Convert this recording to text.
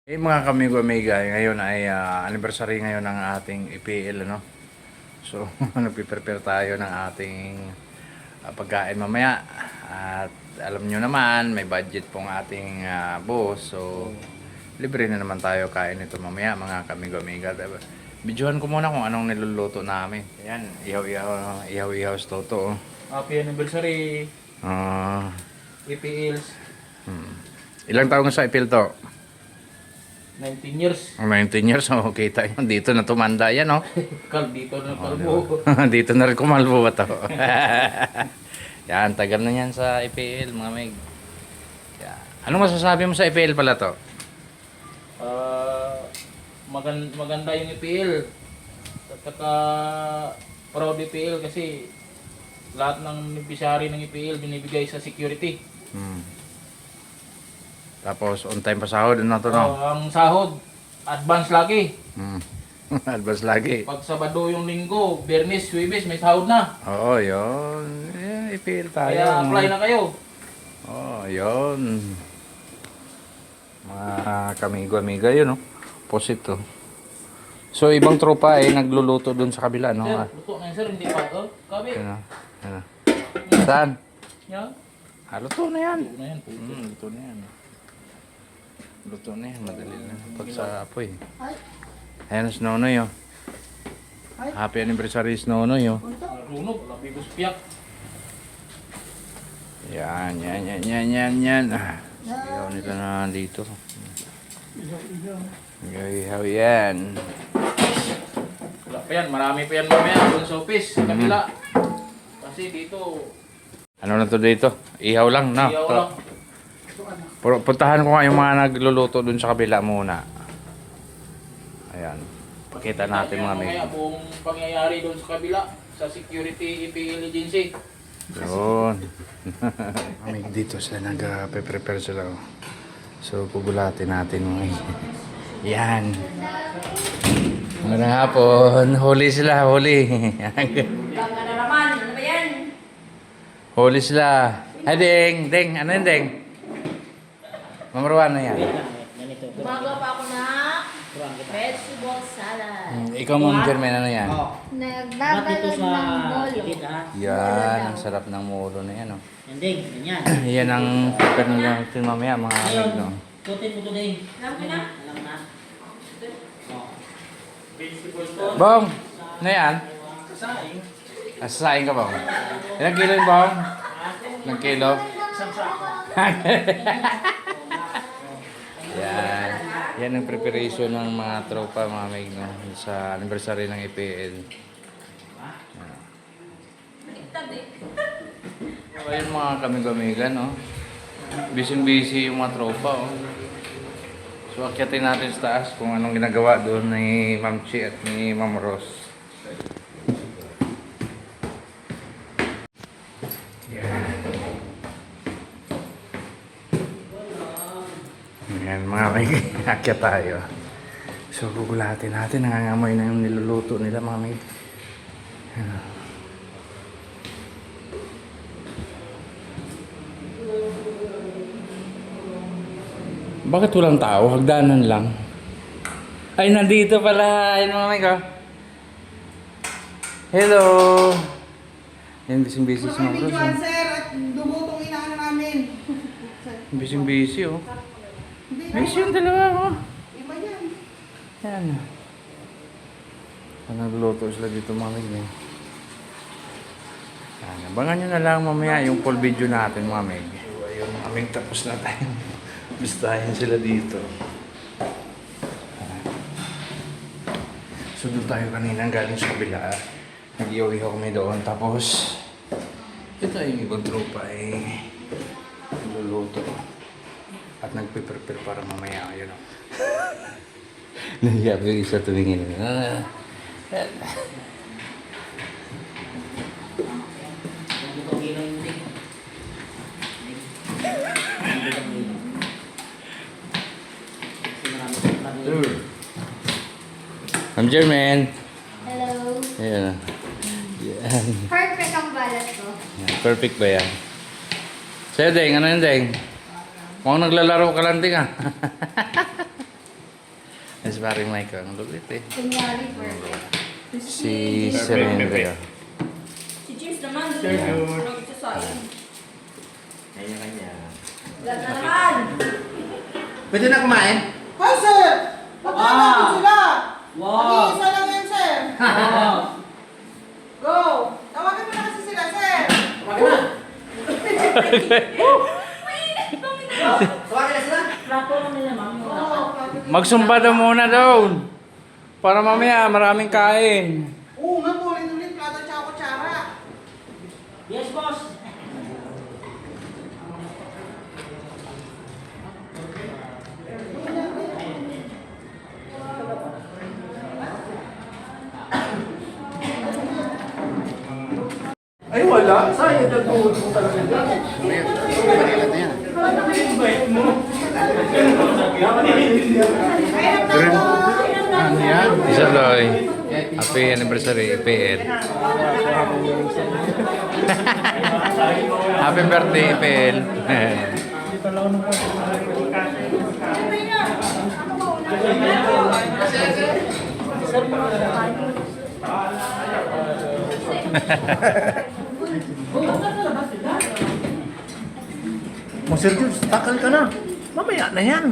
Mga kamigo-amiga, ngayon ay anniversary ngayon ng ating EPL, ano? So, nagpe-prepare tayo ng ating pagkain mamaya. At alam nyo naman, may budget pong ating boss. So, libre na naman tayo kain ito mamaya, mga kamigo-amiga. Videohan ko muna kung anong niluluto namin. Ayan, ihaw-ihaw sa toto. Happy anniversary, Ah, EPLs, ilang taon sa EPL to? 19 years. 19 years, oh, kita yun. Dito na tumanda yan, oh. Dito na kalbo. Dito na rin kumalbo ba to? Yan, tagal na yan sa EPL, mga meg. Yan. Ano masasabi mo sa EPL pala to? Maganda yung EPL. At saka proud EPL kasi lahat ng beneficiary ng EPL binibigay sa security. Tapos on time pa sahod na to, no? Ang sahod, advance lagi. Advance lagi. Pag Sabado yung Linggo, Biyernes, Huwebes, may sahod na. Oo, yun. EPL tayo. Kaya apply na kayo. Oo, yun. Mga kamigo-amiga yun, no? Posit to. So, ibang tropa ay nagluluto dun sa kabila, no? Sir, luto na yun, sir, hindi pa ito. Kabi. Ano? Saan? Yan. Luto na yan. Luto na yan. Luto na yan. Luto na yan, madali na. Pag sa apoy. Ayan, si Nonoy, oh. Happy anniversary, si Nonoy, oh. Narunog, labigos piyak. Yan. Ihaw nito na dito. Ihaw yan. Wala pa yan, marami pa yan mamaya doon sa office, sa kabila. Kasi dito, Ano na to dito? Ihaw lang, no? iyaw lang. Puntahan ko nga yung mga nagluluto dun sa kabila muna. Ayan. Pakita natin mga Mamaya may. buong pangyayari doon sa kabila, sa security EPL agency. Yun. May dito sila nag-prepare sila. So, pugulatin natin mga. Yan. Magandang hapon. Huli sila, huli. Baka na naman, ano ba yan? Huli sila. Ay, Deng. Ano yun, Deng? Mamarawan na yan. Umaga pa ako na vegetable salad. Ikaw, Ma'am Jermaine, ano yan? Nagbabalot ng bolo. Yan, ang sarap ng mulo na yan, oh. Hindi, ganyan. Yan ang prepare nila natin mamaya, mga amig, no? Tutin mo today. Alam mo na? Alam na. Oh. Bong, ano yan? Sasaing. Sasain ka, Bong? Ilang kilo yun, Bong? Ilang kilo? Yan. Yan ang preparation ng mga tropa, mga amig, no? Sa anniversary ng EPL. Ayan mga kamiga-miga, no? Busy-busy yung mga tropa, oh. So, akyatin natin sa taas kung anong ginagawa doon ni Ma'am Chi at ni Ma'am Rose. Yan, mga may akyat tayo. So, gugulatin natin. Nangangamoy na yung niluluto nila, mga may. Yan. Bakit walang tao? Hagdanan lang. Ay, nandito pala. Ayun, mga may ka. Hello. Yan, busy-busy si Ma'am Rose. Juan, sir, at dumutong inaano namin. Busy-busy, oh. Hindi Busy yung dalawa, oh. Iba yan. Yan. Nagluluto sila dito, mga may. Yan, abangan nyo na lang mamaya yung full video natin, mga may. So, ayun, aming tapos na tayo. Bistahin sila dito. So, doon tayo kanina galing sa kabila. Nag-iyaw-iyaw kami doon. Tapos, ito yung ibang tropa ay nagluluto. At nagpe-prepare para mamaya. Ayun o. Nagyabi yung isa tumingin. I'm Jermaine. Hello. Ayan. Yan. Perfect ang balat ko. Perfect ba yan? Sa'yo, Deng. Ano yun, Deng? Mukhang naglalaro ka lang, Deng, ah. Mas paring Michael. Ang lupit eh. Kunyari, perfect. Si Serena kayo. Si James naman, doon sa sayang. Kanya-kanya. Wala na naman! Pwede na kumain? Hi, sir! Pagkakasin sila! Wow! Mag-iisa lang yan, sir! Wow! Go! Tawagan mo na kasi sila, sir! Tawagin na sila? Plato lang nila, ma'am. Magsumba daw muna doon. Para mamaya maraming kain. Oo nga po, ulit plato tsaka kutsara. Yes, boss. Ay wala, sayang nagtuhod mo talaga. Ano yan? Isa Loy. Happy anniversary, IPL. Happy birthday, IPL. Sir Jules, takal ka na. Mamaya na yan.